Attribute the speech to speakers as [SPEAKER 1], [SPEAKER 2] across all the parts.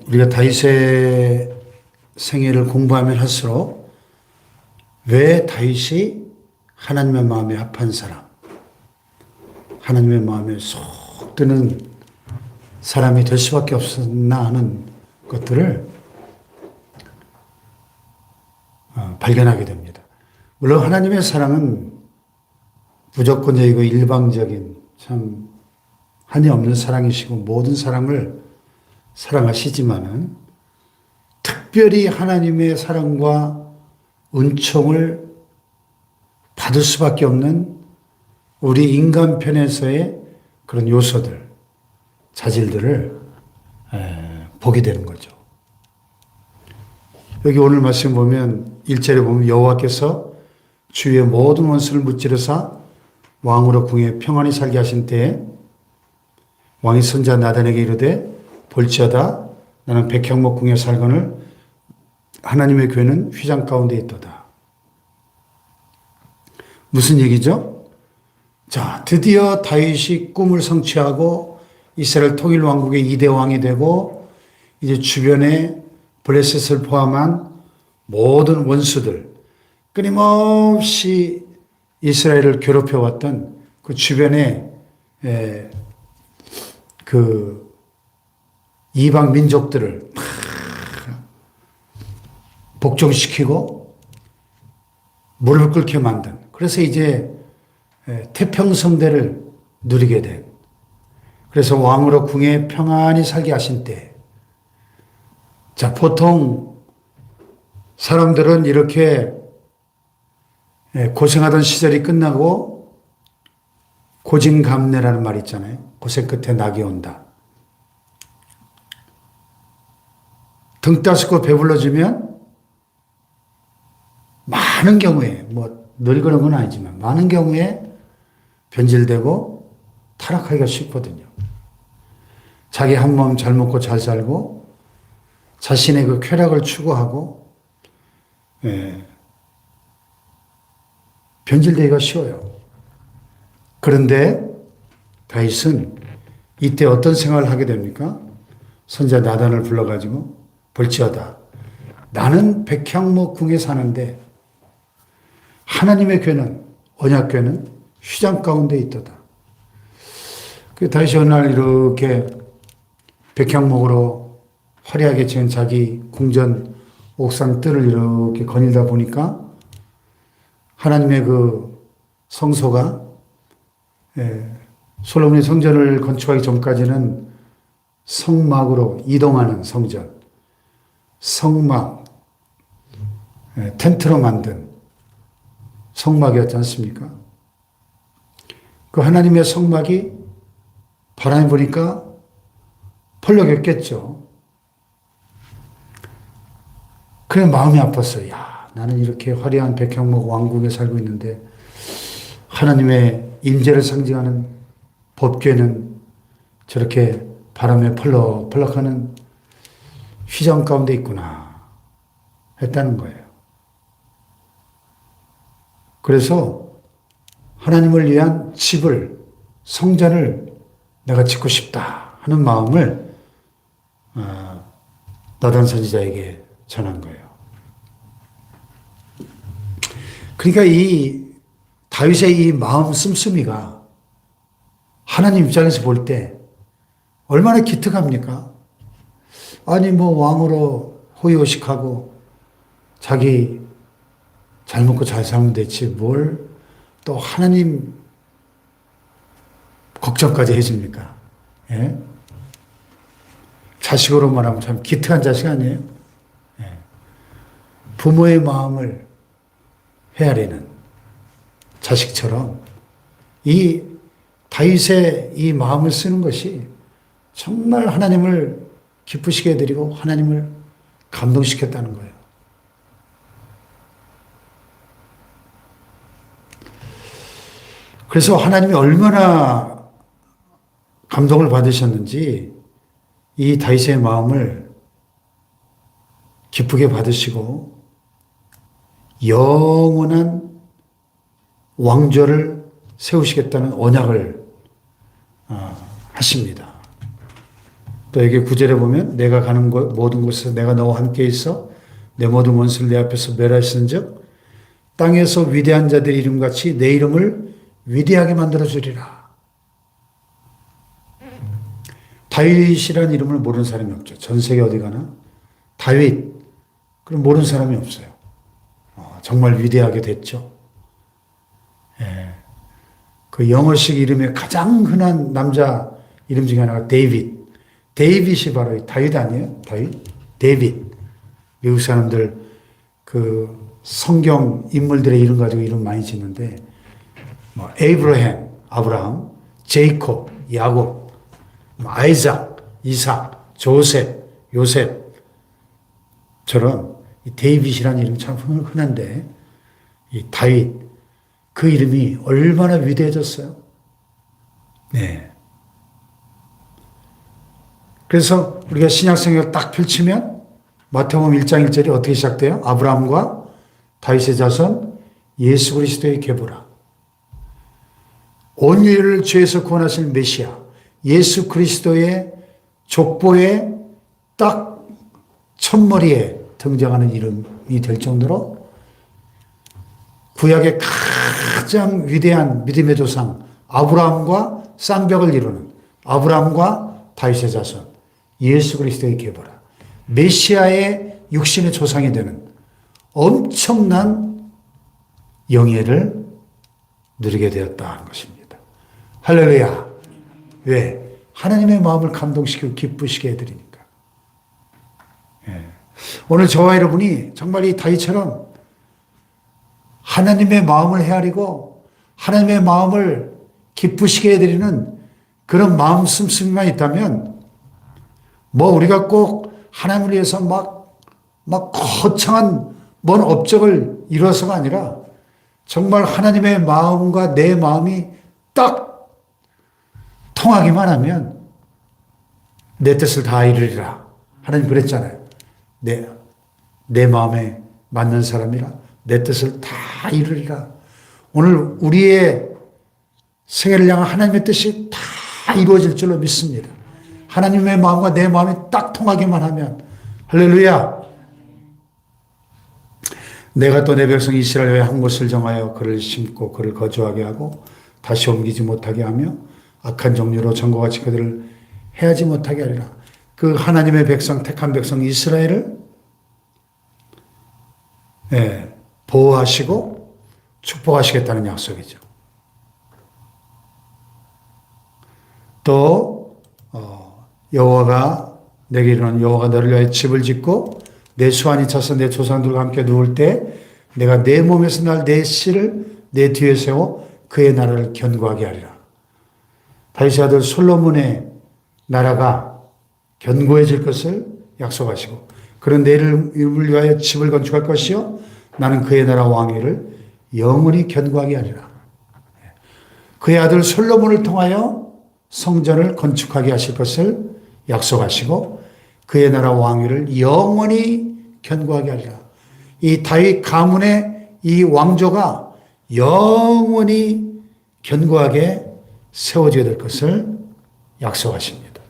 [SPEAKER 1] 우리가 다윗의 생애를 공부하면 할수록 왜 다윗이 하나님의 마음에 합한 사람, 하나님의 마음에 쏙 드는 사람이 될 수밖에 없었나 하는 것들을 발견하게 됩니다. 물론 하나님의 사랑은 무조건적이고 일방적인 참 한이 없는 사랑이시고 모든 사람을 사랑하시지만은 특별히 하나님의 사랑과 은총을 받을 수밖에 없는 우리 인간 편에서의 그런 요소들, 자질들을 보게 되는 거죠. 여기 오늘 말씀 보면 1절에 보면 여호와께서 주의 모든 원수를 무찌르사 왕으로 궁에 평안히 살게 하신 때에 왕이 선자 나단에게 이르되 볼지어다 나는 백향목 궁에 살거늘 하나님의 교회는 휘장 가운데 있도다. 무슨 얘기죠? 자, 드디어 다윗이 꿈을 성취하고 이스라엘 통일 왕국의 2대 왕이 되고 이제 주변에 블레셋을 포함한 모든 원수들, 끊임없이 이스라엘을 괴롭혀왔던 그 주변에 그 이방 민족들을 막 복종시키고 무릎을 꿇게 만든, 그래서 이제 태평성대를 누리게 된, 그래서 왕으로 궁에 평안히 살게 하신 때, 자, 보통 사람들은 이렇게 고생하던 시절이 끝나고 고진감래라는 말이 있잖아요. 고생 끝에 낙이 온다. 등 따스고 배불러지면 많은 경우에, 늘 그런 건 아니지만 많은 경우에 변질되고 타락하기가 쉽거든요. 자기 한 몸 잘 먹고 잘 살고 자신의 그 쾌락을 추구하고 변질되기가 쉬워요. 그런데 다윗은 이때 어떤 생활을 하게 됩니까? 선자 나단을 불러가지고 볼지어다 나는 백향목 궁에 사는데 하나님의 교회는, 언약교회는 휘장 가운데 있도다. 그 다윗이 어느 날 이렇게 백향목으로 화려하게 지은 자기 궁전 옥상 뜰을 이렇게 거닐다 보니까 하나님의 그 성소가 솔로몬이 성전을 건축하기 전까지는 성막으로 이동하는 성전, 성막, 텐트로 만든 성막이었지 않습니까? 그 하나님의 성막이 바람이 부니까 펄럭였겠죠. 그래 마음이 아팠어요. 야, 나는 이렇게 화려한 백향목 왕국에 살고 있는데 하나님의 임재를 상징하는 법궤는 저렇게 바람에 펄럭펄럭하는 휘장 가운데 있구나 했다는 거예요. 그래서 하나님을 위한 집을, 성전을 내가 짓고 싶다 하는 마음을 나단 선지자에게 전한 거예요. 그러니까 이 다윗의 이 마음 씀씀이가 하나님 입장에서 볼 때 얼마나 기특합니까? 아니 왕으로 호의호식하고 자기 잘 먹고 잘 살면 되지 뭘 또 하나님 걱정까지 해줍니까? 예? 자식으로 말하면 참 기특한 자식 아니에요? 예. 부모의 마음을 헤아리는 자식처럼 이 다윗의 이 마음을 쓰는 것이 정말 하나님을 기쁘시게 해드리고 하나님을 감동시켰다는 거예요. 그래서 하나님이 얼마나 감동을 받으셨는지 이 다윗의 마음을 기쁘게 받으시고 영원한 왕조를 세우시겠다는 언약을 하십니다. 또 여기 9절에 보면 내가 가는 모든 곳에서 내가 너와 함께 있어 내 모든 원수를 내 앞에서 멸하였은즉 땅에서 위대한 자들의 이름같이 내 이름을 위대하게 만들어주리라. 다윗이라는 이름을 모르는 사람이 없죠. 전 세계 어디 가나 다윗 그럼 모르는 사람이 없어요. 정말 위대하게 됐죠. 예. 그 영어식 이름에 가장 흔한 남자 이름 중에 하나가 데이빗. 데이빗이 바로 다윗 아니에요? 데이빗. 미국 사람들 그 성경 인물들의 이름 가지고 이름 많이 짓는데 뭐 에이브라햄, 아브라함, 제이콥, 야곱, 아이작, 이삭, 조셉, 요셉처럼 이 데이빗이라는 이름 참 흔한데 이 다윗 그 이름이 얼마나 위대해졌어요. 네. 그래서 우리가 신약성경을 딱 펼치면 마태복음 1장 1절이 어떻게 시작돼요? 아브라함과 다윗의 자손 예수 그리스도의 계보라. 온 인류를 죄에서 구원하실 메시아 예수 그리스도의 족보에 딱 첫머리에 등장하는 이름이 될 정도로 구약의 가장 위대한 믿음의 조상 아브라함과 쌍벽을 이루는 아브라함과 다윗의 자손 예수 그리스도의 계보라. 메시아의 육신의 조상이 되는 엄청난 영예를 누리게 되었다 하는 것입니다. 할렐루야. 왜? 하나님의 마음을 감동시키고 기쁘시게 해드리니까. 예. 오늘 저와 여러분이 정말 이 다윗처럼 하나님의 마음을 헤아리고 하나님의 마음을 기쁘시게 해드리는 그런 마음 씀씀이만 있다면 뭐 우리가 꼭 하나님을 위해서 막 거창한 먼 업적을 이루어서가 아니라 정말 하나님의 마음과 내 마음이 딱 통하기만 하면 내 뜻을 다 이루리라. 하나님 그랬잖아요. 내 마음에 맞는 사람이라 내 뜻을 다 이루리라. 오늘 우리의 생애를 향한 하나님의 뜻이 다 이루어질 줄로 믿습니다. 하나님의 마음과 내 마음이 딱 통하기만 하면 할렐루야. 내가 또 내 백성 이스라엘 외에 한 곳을 정하여 그를 심고 그를 거주하게 하고 다시 옮기지 못하게 하며 악한 종류로 전과 같이 그들을 해하지 못하게 하리라. 그 하나님의 백성 택한 백성 이스라엘을 보호하시고 축복하시겠다는 약속이죠. 또 여호와가 내게 이르는 여호와가 너를 위하여 집을 짓고 내 수완이 차서 내 조상들과 함께 누울 때 내가 내 몸에서 날 내 씨를 내 뒤에 세워 그의 나라를 견고하게 하리라. 다윗의 아들 솔로몬의 나라가 견고해질 것을 약속하시고 그런 내 이름을 위하여 집을 건축할 것이요 나는 그의 나라 왕위를 영원히 견고하게 하리라. 그의 아들 솔로몬을 통하여 성전을 건축하게 하실 것을 약속하시고 그의 나라 왕위를 영원히 견고하게 하리라. 이 다윗 가문의 이 왕조가 영원히 견고하게 세워지게 될 것을 약속하십니다.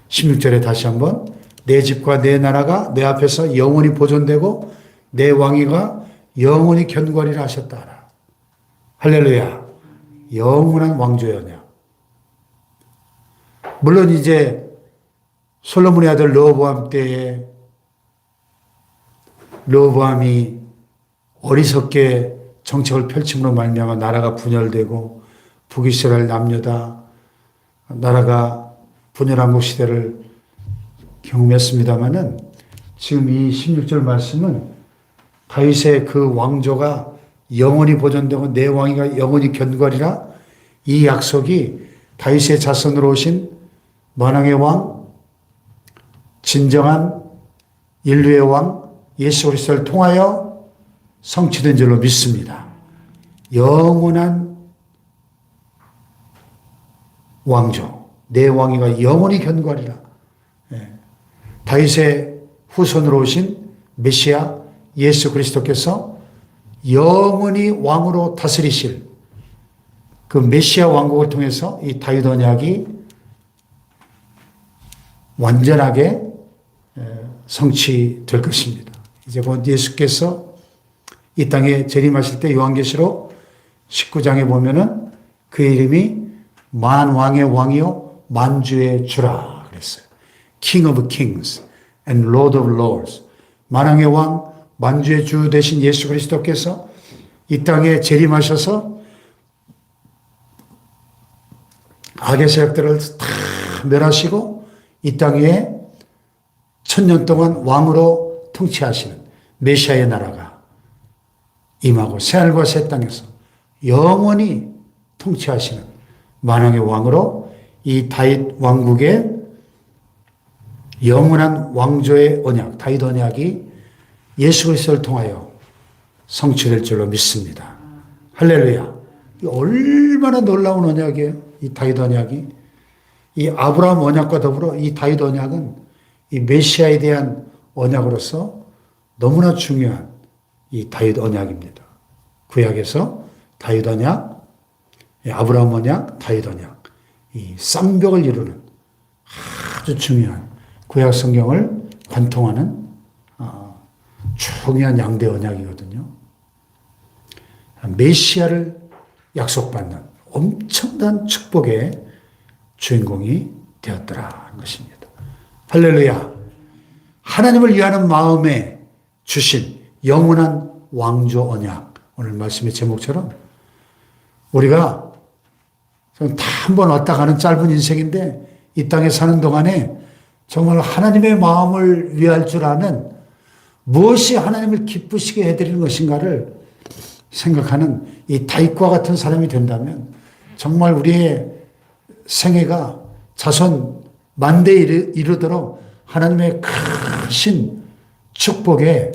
[SPEAKER 1] 16절에 다시 한번 내 집과 내 나라가 내 앞에서 영원히 보존되고 내 왕위가 영원히 견고하리라 하셨다. 할렐루야. 영원한 왕조였냐. 물론 이제 솔로몬의 아들 르호보암 때에 르호보암이 어리석게 정책을 펼침으로 말미암아 나라가 분열되고 북이스라엘 남유다 나라가 분열왕국 시대를 경험했습니다마는 지금 이 16절 말씀은 다윗의 그 왕조가 영원히 보존되고 내 왕위가 영원히 견고하리라 이 약속이 다윗의 자손으로 오신 만왕의 왕 진정한 인류의 왕 예수 그리스도를 통하여 성취된 줄로 믿습니다. 영원한 왕조, 내 왕위가 영원히 견고하리라. 다윗의 후손으로 오신 메시아 예수 그리스도께서 영원히 왕으로 다스리실 그 메시아 왕국을 통해서 이 다윗 언약이 완전하게 성취될 것입니다. 이제 곧 예수께서 이 땅에 재림하실 때 요한계시록 19장에 보면은 그의 이름이 만왕의 왕이요 만주의 주라 그랬어요. King of Kings and Lord of Lords. 만왕의 왕, 만주의 주 되신 예수 그리스도께서 이 땅에 재림하셔서 악의 세력들을 다 멸하시고 이 땅 위에 1000년 동안 왕으로 통치하시는 메시아의 나라가 임하고 새하늘과 새 땅에서 영원히 통치하시는 만왕의 왕으로 이 다윗 왕국의 영원한 왕조의 언약, 다윗 언약이 예수 그리스도를 통하여 성취될 줄로 믿습니다. 할렐루야. 얼마나 놀라운 언약이에요. 이 다윗 언약이. 이 아브라함 언약과 더불어 이 다윗 언약은 이 메시아에 대한 언약으로서 너무나 중요한 이 다윗 언약입니다. 구약에서 다윗 언약, 아브라함 언약, 다윗 언약. 이 쌍벽을 이루는 아주 중요한 구약 성경을 관통하는 중요한 양대 언약이거든요. 메시아를 약속받는 엄청난 축복의 주인공이 되었더라는 것입니다. 할렐루야. 하나님을 위하는 마음에 주신 영원한 왕조 언약. 오늘 말씀의 제목처럼 우리가 다 한 번 왔다 가는 짧은 인생인데 이 땅에 사는 동안에 정말 하나님의 마음을 위할 줄 아는 무엇이 하나님을 기쁘시게 해드리는 것인가를 생각하는 이 다윗과 같은 사람이 된다면 정말 우리의 생애가 자손 만대에 이르도록 하나님의 크신 축복의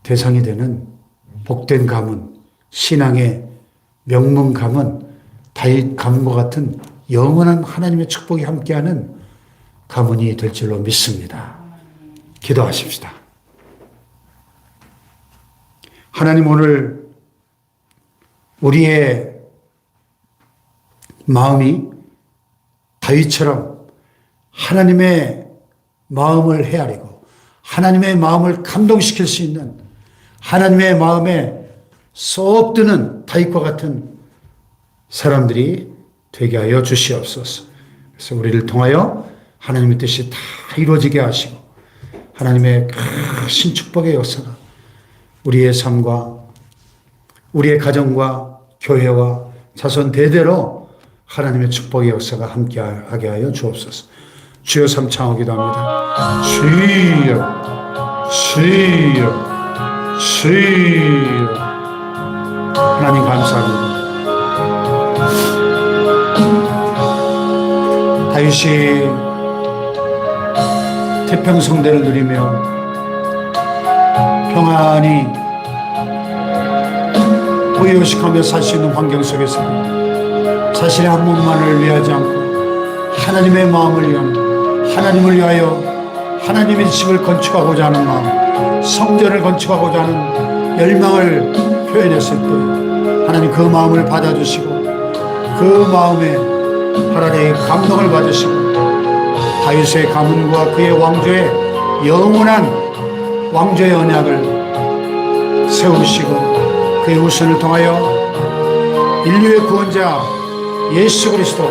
[SPEAKER 1] 대상이 되는 복된 가문, 신앙의 명문 가문, 다윗 가문과 같은 영원한 하나님의 축복이 함께하는 가문이 될 줄로 믿습니다. 기도하십시다. 하나님, 오늘 우리의 마음이 다윗처럼 하나님의 마음을 헤아리고 하나님의 마음을 감동시킬 수 있는 하나님의 마음에 쏙 드는 다윗과 같은 사람들이 되게 하여 주시옵소서. 그래서 우리를 통하여 하나님의 뜻이 다 이루어지게 하시고 하나님의 큰 축복의 역사가 우리의 삶과 우리의 가정과 교회와 자손 대대로 하나님의 축복의 역사가 함께하게 하여 주옵소서. 주여 삼창하고 기도합니다. 주여, 주여, 주여. 하나님 감사합니다. 다윗이 태평성대를 누리며 평안히 호의호식하며 살 수 있는 환경 속에서 자신의 한 몸만을 위하지 않고 하나님의 마음을 위하며 하나님을 위하여 하나님의 집을 건축하고자 하는 마음, 성전을 건축하고자 하는 열망을 표현했을 때 하나님 그 마음을 받아주시고 그 마음에 하나님의 감동을 받으시고 다윗의 가문과 그의 왕조의 영원한 왕조의 언약을 세우시고 그의 후손을 통하여 인류의 구원자 예수 그리스도